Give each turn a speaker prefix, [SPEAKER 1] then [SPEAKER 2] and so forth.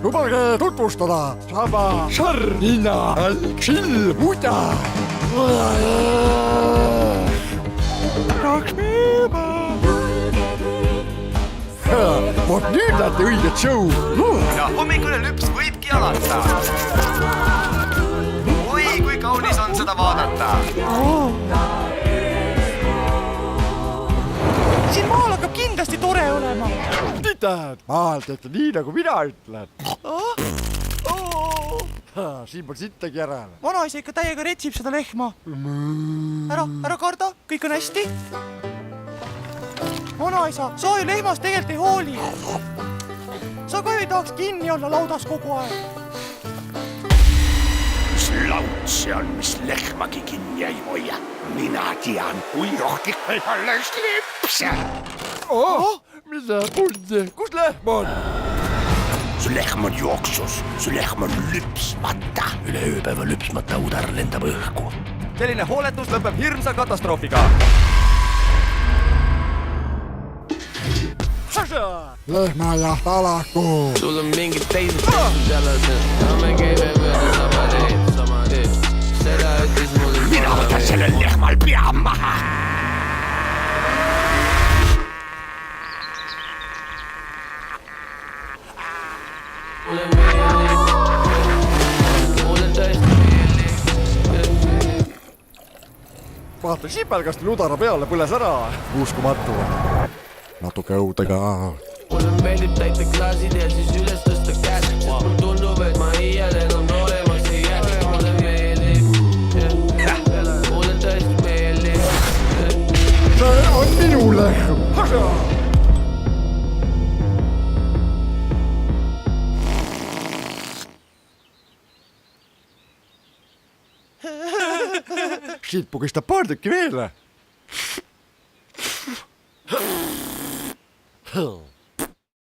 [SPEAKER 1] lubage tutvustada Saba Šarnina Alkšilmuda. Vot nüüd lähete õiget show.
[SPEAKER 2] Ja hommikune lüps võibki alata. Oi, kui kaunis on seda vaadata.
[SPEAKER 3] Siin maal hakkab kindlasti tore olema.
[SPEAKER 1] Mitad, maal teete nii, nagu mina ütlen. Siin pole sittagi järele.
[SPEAKER 3] Vanaisa ikka täiega retsib seda lehma. Ära karda, kõik on hästi. Vanaisa, sa ju lehmast tegelikult ei hooli. Sa ka ei tahaks kinni olla laudas kogu aeg.
[SPEAKER 4] Mis laud see on, mis lehmagi kinni ei hoia? Mina tean, kui rohkik võib olla üks lips.
[SPEAKER 1] Mida pundi? Kus lehm on?
[SPEAKER 4] Su lehm on jooksus, su lehm on lüpsmata. Üle ööpäeva lüpsmata udar lendab õhku.
[SPEAKER 2] Selline hooletus lõpeb hirmsa katastroofiga.
[SPEAKER 1] Lehmäjaht alaku.
[SPEAKER 5] Sul on mingid teised sellaselt. Me käime mööda sama teed. Seda ütles mulle.
[SPEAKER 4] Mina võtan sellel lehmal pea maha.
[SPEAKER 1] Vaata, sipelgast udara peale põles ära. Uskumatu. Natuke õudega.
[SPEAKER 5] Mulle meeldib täita klaasid ja siis üles tõsta käes. Mul tundub, et ma iial enam olemas ei jää. Mulle meeldib. Mulle tõesti meeldib.
[SPEAKER 1] See on minu lehm. Siit pugistab paar tükki veel.